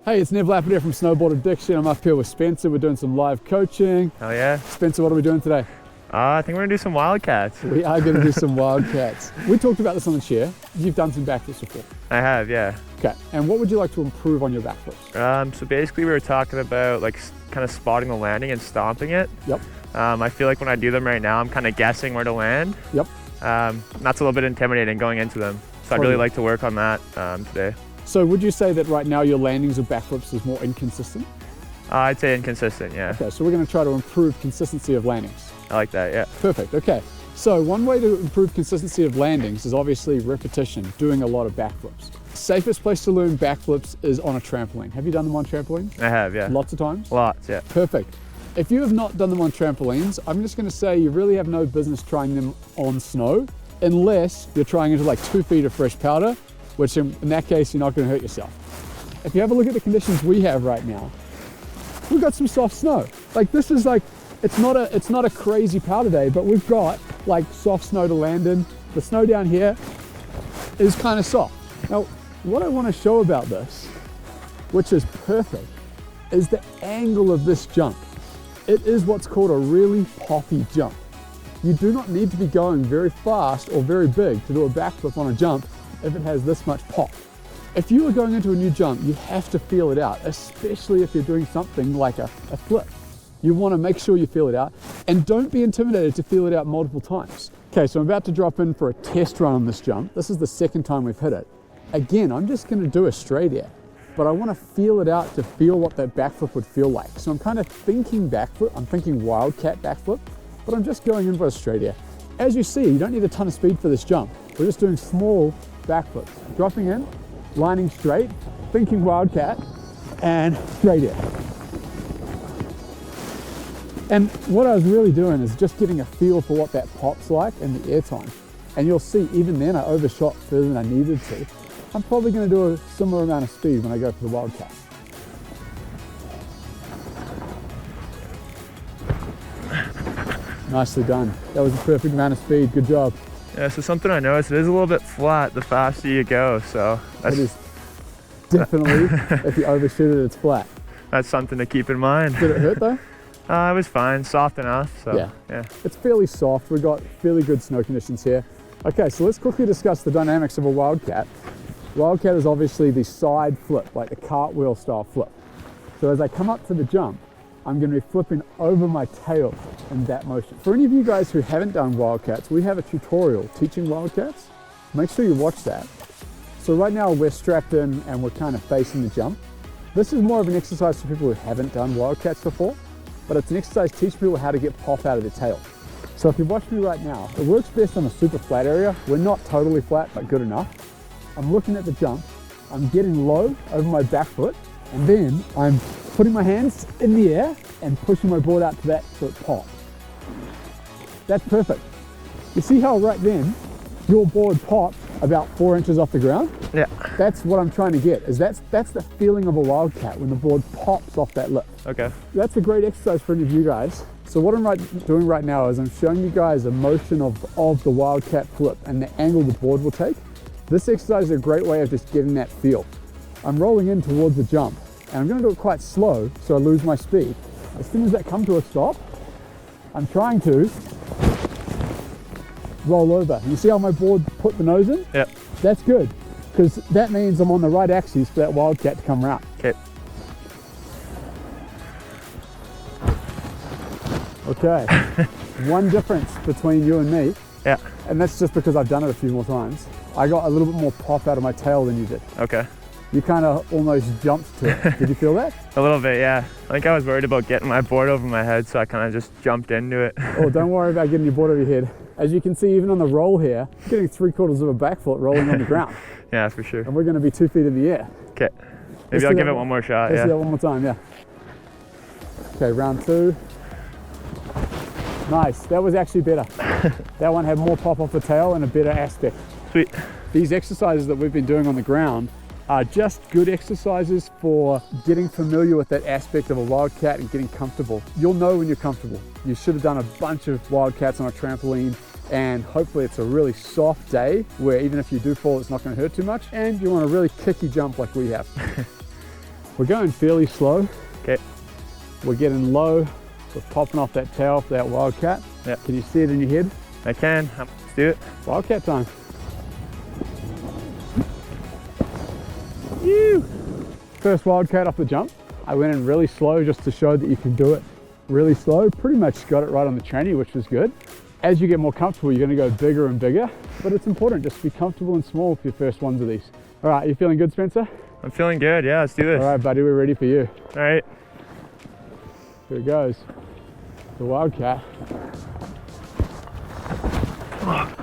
Hey, it's Nev Lapwood here from Snowboard Addiction. I'm up here with Spencer. We're doing some live coaching. Oh yeah. Spencer, what are we doing today? I think we're gonna do some Wildcats. We are going to do some Wildcats. We talked about this on the chair. You've done some backflips before. I have, yeah. Okay, and what would you like to improve on your backflips? So basically we were talking about like kind of spotting the landing and stomping it. Yep. I feel like when I do them right now, I'm kind of guessing where to land. Yep. That's a little bit intimidating going into them. So I'd really like to work on that today. So would you say that right now your landings of backflips is more inconsistent? I'd say inconsistent, yeah. Okay, so we're going to try to improve consistency of landings. I like that, yeah. Perfect, okay. So one way to improve consistency of landings is obviously repetition, doing a lot of backflips. Safest place to learn backflips is on a trampoline. Have you done them on trampoline? I have, yeah. Lots of times? Lots, yeah. Perfect. If you have not done them on trampolines, I'm just going to say you really have no business trying them on snow unless you're trying into like 2 feet of fresh powder, which in that case, you're not going to hurt yourself. If you have a look at the conditions we have right now, we've got some soft snow. Like this is like, it's not a crazy powder day, but we've got like soft snow to land in. The snow down here is kind of soft. Now, what I want to show about this, which is perfect, is the angle of this jump. It is what's called a really poppy jump. You do not need to be going very fast or very big to do a backflip on a jump if it has this much pop. If you are going into a new jump, you have to feel it out, especially if you're doing something like a flip. You want to make sure you feel it out, and don't be intimidated to feel it out multiple times. Okay, so I'm about to drop in for a test run on this jump. This is the second time we've hit it. Again, I'm just going to do a straight air, but I want to feel it out to feel what that backflip would feel like. So I'm kind of thinking backflip, I'm thinking Wildcat backflip, but I'm just going in for a straight air. As you see, you don't need a ton of speed for this jump. We're just doing small backflips, dropping in, lining straight, thinking Wildcat, and straight air. And what I was really doing is just getting a feel for what that pop's like in the air time. And you'll see, even then I overshot further than I needed to. I'm probably going to do a similar amount of speed when I go for the Wildcat. Nicely done. That was the perfect amount of speed. Good job. Yeah, so something I noticed, it is a little bit flat the faster you go, so that's... It is definitely, if you overshoot it, it's flat. That's something to keep in mind. Did it hurt though? It was fine, soft enough, so yeah. It's fairly soft. We've got fairly good snow conditions here. Okay, so let's quickly discuss the dynamics of a Wildcat. Wildcat is obviously the side flip, like the cartwheel style flip. So as I come up to the jump, I'm going to be flipping over my tail in that motion. For any of you guys who haven't done Wildcats, we have a tutorial teaching Wildcats. Make sure you watch that. So right now we're strapped in and we're kind of facing the jump. This is more of an exercise for people who haven't done Wildcats before, but it's an exercise teaching people how to get pop out of their tail. So if you watch me right now, it works best on a super flat area. We're not totally flat, but good enough. I'm looking at the jump, I'm getting low over my back foot, and then I'm putting my hands in the air and pushing my board out to that so it pops. That's perfect. You see how right then, your board pops about 4 inches off the ground? Yeah. That's what I'm trying to get, is that's the feeling of a Wildcat when the board pops off that lip. Okay. That's a great exercise for any of you guys. So what I'm doing right now is I'm showing you guys a motion of the Wildcat flip and the angle the board will take. This exercise is a great way of just getting that feel. I'm rolling in towards the jump, and I'm going to do it quite slow so I lose my speed. As soon as that comes to a stop, I'm trying to roll over. You see how my board put the nose in? Yep. That's good, because that means I'm on the right axis for that Wildcat to come around. Okay. Okay. One difference between you and me, yeah, and that's just because I've done it a few more times. I got a little bit more pop out of my tail than you did. Okay. You kind of almost jumped to it. Did you feel that? A little bit, yeah. I think I was worried about getting my board over my head, so I kind of just jumped into it. Oh, don't worry about getting your board over your head. As you can see, even on the roll here, getting 3/4 of a back foot rolling on the ground. Yeah, for sure. And we're going to be 2 feet in the air. Okay. Maybe I'll give it one more shot. Let's do that one more time, yeah. Okay, round 2. Nice, that was actually better. That one had more pop off the tail and a better aspect. Sweet. These exercises that we've been doing on the ground are just good exercises for getting familiar with that aspect of a Wildcat and getting comfortable. You'll know when you're comfortable. You should have done a bunch of Wildcats on a trampoline, and hopefully it's a really soft day where even if you do fall, it's not going to hurt too much, and you want a really kicky jump like we have. We're going fairly slow. Okay. We're getting low. We're popping off that tail for that Wildcat. Yeah. Can you see it in your head? I can. Let's do it. Wildcat time. Woo! First Wildcat off the jump. I went in really slow just to show that you can do it really slow. Pretty much got it right on the tranny, which was good. As you get more comfortable, you're going to go bigger and bigger, but it's important just to be comfortable and small for your first ones of these. All right, you feeling good, Spencer? I'm feeling good. Yeah, let's do this. All right, buddy, we're ready for you. All right. Here it goes. The Wildcat.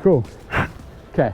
Cool. Okay,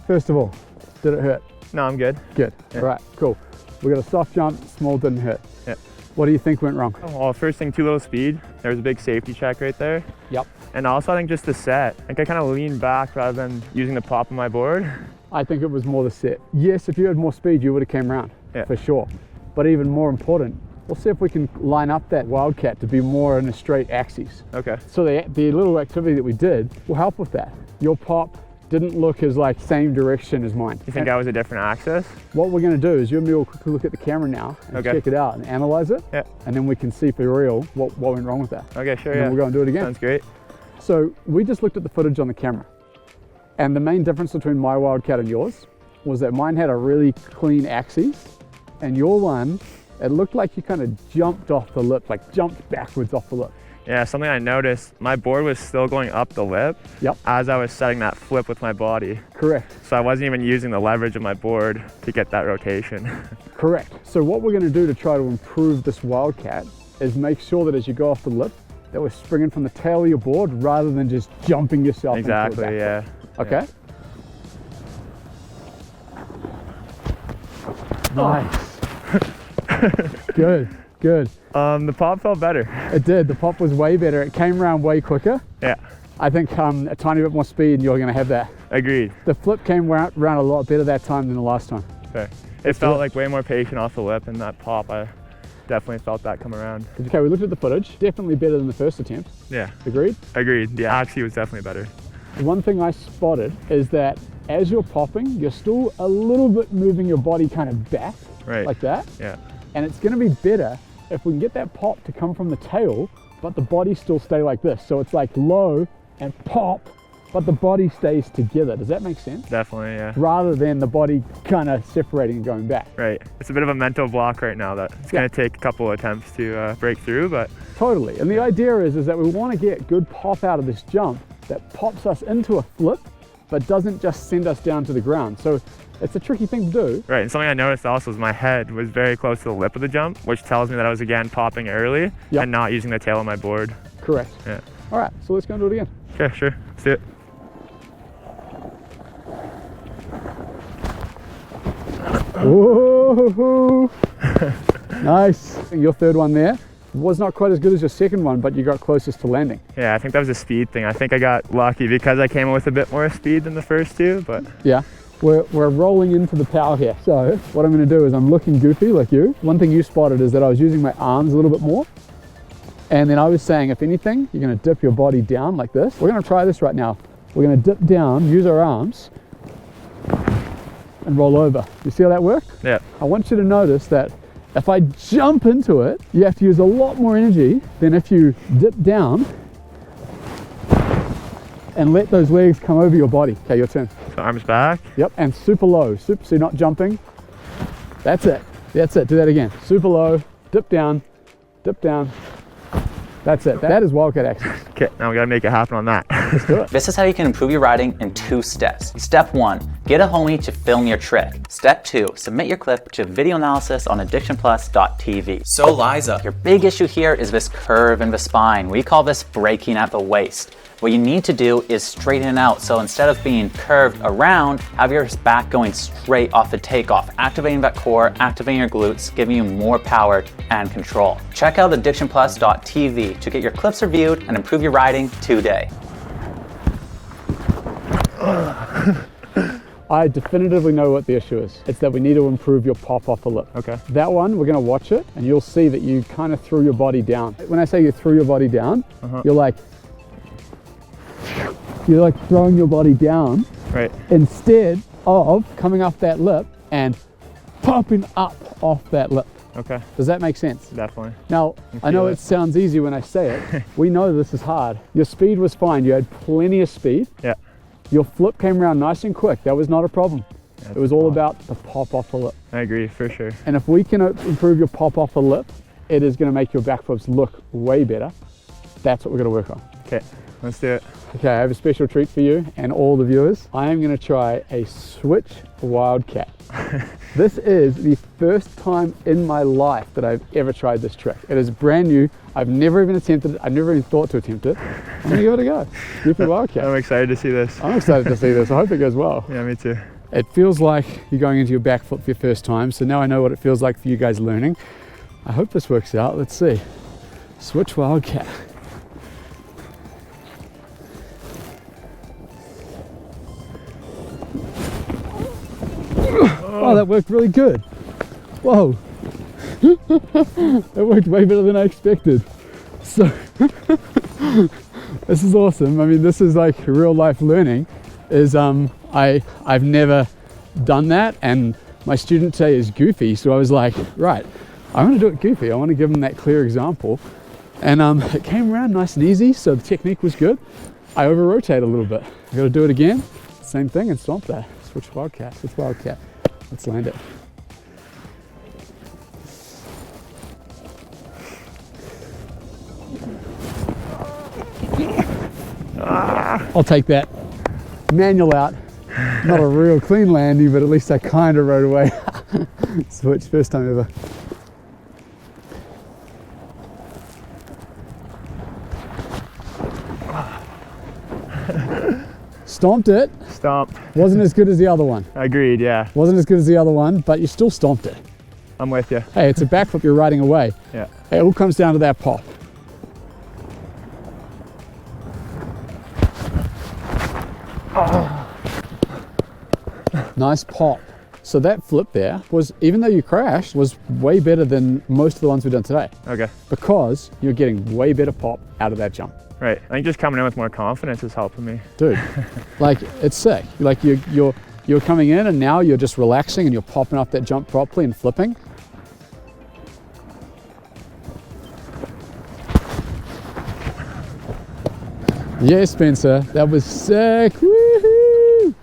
first of all, did it hurt? No, I'm good. Good. Yeah. All right, cool. We got a soft jump, small didn't hurt. Yeah. What do you think went wrong? Well, first thing, too little speed. There was a big safety check right there. Yep. And also, I think just the set. I think I kind of leaned back rather than using the pop on my board. I think it was more the set. Yes, if you had more speed, you would have came around, for sure. But even more important, we'll see if we can line up that Wildcat to be more in a straight axis. Okay. So the little activity that we did will help with that. Your pop didn't look as like same direction as mine. You think I was a different axis? What we're gonna do is you and me will quickly look at the camera now and check it out and analyze it. Yeah. And then we can see for real what went wrong with that. Okay, sure, and then we'll go and do it again. Sounds great. So we just looked at the footage on the camera. And the main difference between my Wildcat and yours was that mine had a really clean axis, and your one, it looked like you kind of jumped off the lip, like jumped backwards off the lip. Yeah, something I noticed, my board was still going up the lip as I was setting that flip with my body. Correct. So I wasn't even using the leverage of my board to get that rotation. Correct. So what we're going to do to try to improve this Wildcat is make sure that as you go off the lip, that we're springing from the tail of your board rather than just jumping yourself into a back yeah. Okay? Yeah. Nice. Good, good. The pop felt better. It did. The pop was way better. It came around way quicker. Yeah. I think a tiny bit more speed and you're going to have that. Agreed. The flip came around a lot better that time than the last time. Fair. It felt like way more patient off the lip, and that pop, I definitely felt that come around. Okay, we looked at the footage. Definitely better than the first attempt. Yeah. Agreed? Agreed. Yeah, actually it was definitely better. One thing I spotted is that as you're popping, you're still a little bit moving your body kind of back, like that. Yeah. And it's going to be better if we can get that pop to come from the tail, but the body still stay like this. So it's like low and pop, but the body stays together. Does that make sense? Definitely, yeah. Rather than the body kind of separating and going back. Right. It's a bit of a mental block right now that it's going to take a couple of attempts to break through, but... Totally. And the idea is that we want to get good pop out of this jump that pops us into a flip, but doesn't just send us down to the ground. So it's a tricky thing to do. Right, and something I noticed also is my head was very close to the lip of the jump, which tells me that I was again popping early and not using the tail of my board. Correct. Yeah. All right, so let's go and do it again. Okay, sure. Let's do it. Whoa! Nice. Your third one there was not quite as good as your second one, but you got closest to landing. Yeah, I think that was a speed thing. I think I got lucky because I came in with a bit more speed than the first two, but... Yeah, we're rolling into the power here. So what I'm going to do is I'm looking goofy like you. One thing you spotted is that I was using my arms a little bit more. And then I was saying, if anything, you're going to dip your body down like this. We're going to try this right now. We're going to dip down, use our arms, and roll over. You see how that worked? Yeah. I want you to notice that if I jump into it, you have to use a lot more energy than if you dip down and let those legs come over your body. Okay, your turn. So arms back. Yep, and super low. So you're not jumping. That's it. That's it. Do that again. Super low, dip down, dip down. That's it. That is Wildcat access. Okay, now we gotta make it happen on that. Let's do it. This is how you can improve your riding in 2 steps. Step 1, get a homie to film your trick. Step 2, submit your clip to video analysis on addictionplus.tv. So Liza, your big issue here is this curve in the spine. We call this breaking at the waist. What you need to do is straighten it out. So instead of being curved around, have your back going straight off the takeoff, activating that core, activating your glutes, giving you more power and control. Check out addictionplus.tv to get your clips reviewed and improve your riding today. I definitively know what the issue is. It's that we need to improve your pop off the lip. Okay. That one, we're gonna watch it and you'll see that you kind of threw your body down. When I say you threw your body down, you're like throwing your body down. Right. Instead of coming off that lip and popping up off that lip. Okay. Does that make sense? Definitely. Now, I know it sounds easy when I say it. We know this is hard. Your speed was fine. You had plenty of speed. Yeah. Your flip came around nice and quick. That was not a problem. It was all about the pop off the lip. I agree, for sure. And if we can improve your pop off the lip, it is going to make your backflips look way better. That's what we're going to work on. Okay, let's do it. Okay, I have a special treat for you and all the viewers. I am going to try a switch Wildcat. This is the first time in my life that I've ever tried this trick. It is brand new. I've never even attempted it. I've never even thought to attempt it. I'm going to give it a go. Goofy Wildcat. I'm excited to see this. I'm excited to see this. I hope it goes well. Yeah, me too. It feels like you're going into your backflip for your first time, so now I know what it feels like for you guys learning. I hope this works out. Let's see. Switch Wildcat. Oh, that worked really good. Whoa. That worked way better than I expected. So, this is awesome. I mean, this is like real life learning. I've never done that, and my student today is goofy, so I was like, right, I want to do it goofy. I want to give them that clear example. And it came around nice and easy, so the technique was good. I over-rotate a little bit. I got to do it again, same thing, and stomp that. Switch Wildcat, switch Wildcat. Let's land it. I'll take that. Manual out. Not a real clean landing, but at least I kind of rode away. Switch, first time ever. Stomped it. Stomp. Wasn't as good as the other one. Agreed, yeah. Wasn't as good as the other one, but you still stomped it. I'm with you. Hey, it's a backflip you're riding away. Yeah. Hey, it all comes down to that pop. Oh. Nice pop. So that flip there was, even though you crashed, was way better than most of the ones we've done today. Okay. Because you're getting way better pop out of that jump. Right. I think just coming in with more confidence is helping me. Dude, like, it's sick. Like you're coming in and now you're just relaxing and you're popping off that jump properly and flipping. Yeah, Spencer, that was sick. Woohoo!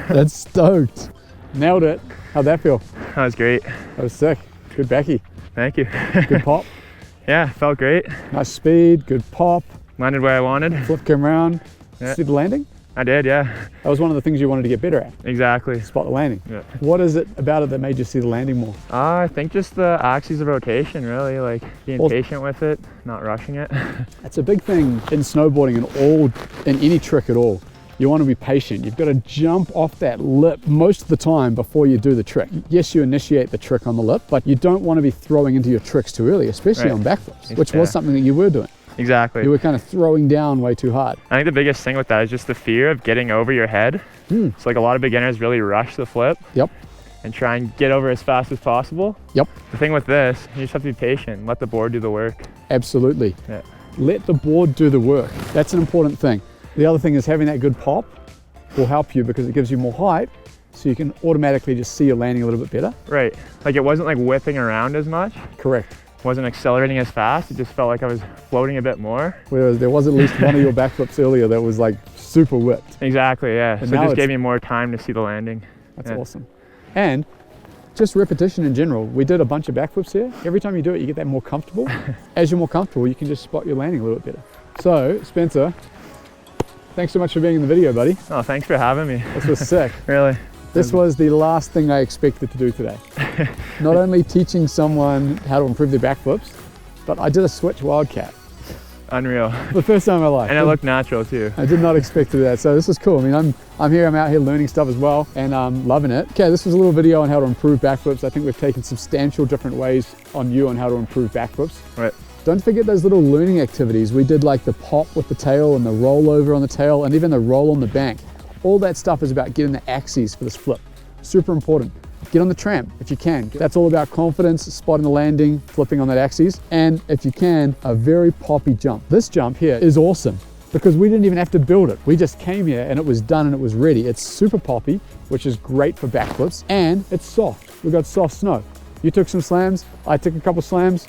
That's stoked. Nailed it. How'd that feel? That was great. That was sick. Good backy. Thank you. Good pop. Yeah, felt great. Nice speed, good pop. Landed where I wanted. Flip came around. Yeah. See the landing? I did, yeah. That was one of the things you wanted to get better at. Exactly. Spot the landing. Yeah. What is it about it that made you see the landing more? I think just the axes of rotation, really, like being patient with it, not rushing it. That's a big thing in snowboarding in any trick at all. You want to be patient. You've got to jump off that lip most of the time before you do the trick. Yes, you initiate the trick on the lip, but you don't want to be throwing into your tricks too early, especially on backflips, which was something that you were doing. Exactly. You were kind of throwing down way too hard. I think the biggest thing with that is just the fear of getting over your head. So like a lot of beginners really rush the flip. Yep. And try and get over as fast as possible. Yep. The thing with this, you just have to be patient, let the board do the work. Absolutely. Yeah. Let the board do the work. That's an important thing. The other thing is having that good pop will help you because it gives you more height, so you can automatically just see your landing a little bit better. Right. Like it wasn't like whipping around as much. Correct. Wasn't accelerating as fast. It just felt like I was floating a bit more. Whereas there was at least one of your backflips earlier that was like super whipped. Exactly, yeah. And so it just it's gave me more time to see the landing. That's awesome. And just repetition in general. We did a bunch of backflips here. Every time you do it, you get that more comfortable. As you're more comfortable, you can just spot your landing a little bit better. So, Spencer, thanks so much for being in the video, buddy. Oh, thanks for having me. This was sick. Really. This was the last thing I expected to do today. Not only teaching someone how to improve their backflips, but I did a switch Wildcat. Unreal. The first time in my life. And it looked natural too. I did not expect to do that. So this is cool. I mean, I'm out here learning stuff as well, and I'm loving it. Okay, this was a little video on how to improve backflips. I think we've taken substantial different ways on you on how to improve backflips. Right. Don't forget those little learning activities. We did like the pop with the tail and the roll over on the tail and even the roll on the bank. All that stuff is about getting the axes for this flip. Super important. Get on the tramp if you can. That's all about confidence, spotting the landing, flipping on that axis, and if you can, a very poppy jump. This jump here is awesome because we didn't even have to build it. We just came here and it was done and it was ready. It's super poppy, which is great for backflips, and it's soft. We've got soft snow. You took some slams, I took a couple slams.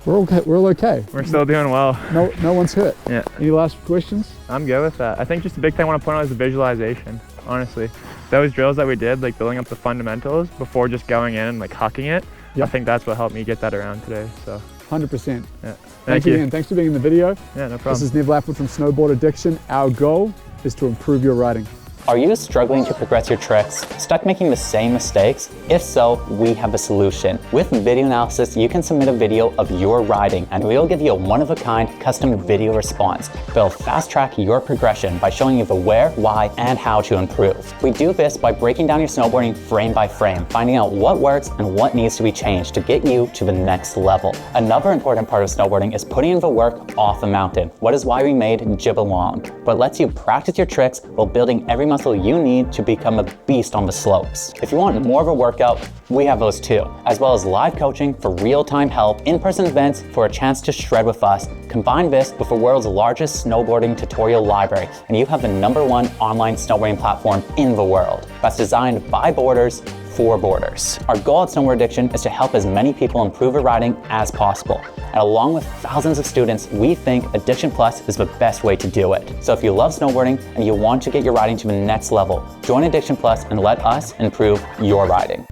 We're okay. We're all okay. We're still doing well. No one's hurt. Yeah. Any last questions? I'm good with that. I think just the big thing I want to point out is the visualization, honestly. Those drills that we did, like building up the fundamentals before just going in and like hucking it, I think that's what helped me get that around today, so. 100%. Yeah. Thank you again. Thanks for being in the video. Yeah, no problem. This is Nev Lapwood from Snowboard Addiction. Our goal is to improve your riding. Are you struggling to progress your tricks? Stuck making the same mistakes? If so, we have a solution. With video analysis, you can submit a video of your riding and we'll give you a one-of-a-kind custom video response that'll fast-track your progression by showing you the where, why, and how to improve. We do this by breaking down your snowboarding frame by frame, finding out what works and what needs to be changed to get you to the next level. Another important part of snowboarding is putting in the work off the mountain. What is why we made Jib Along, but lets you practice your tricks while building every muscle you need to become a beast on the slopes. If you want more of a workout, we have those too, as well as live coaching for real-time help, in-person events for a chance to shred with us. Combine this with the world's largest snowboarding tutorial library, and you have the #1 online snowboarding platform in the world that's designed by boarders for boarders. Our goal at Snowboard Addiction is to help as many people improve their riding as possible. And along with thousands of students, we think Addiction Plus is the best way to do it. So if you love snowboarding and you want to get your riding to the next level, join Addiction Plus and let us improve your riding.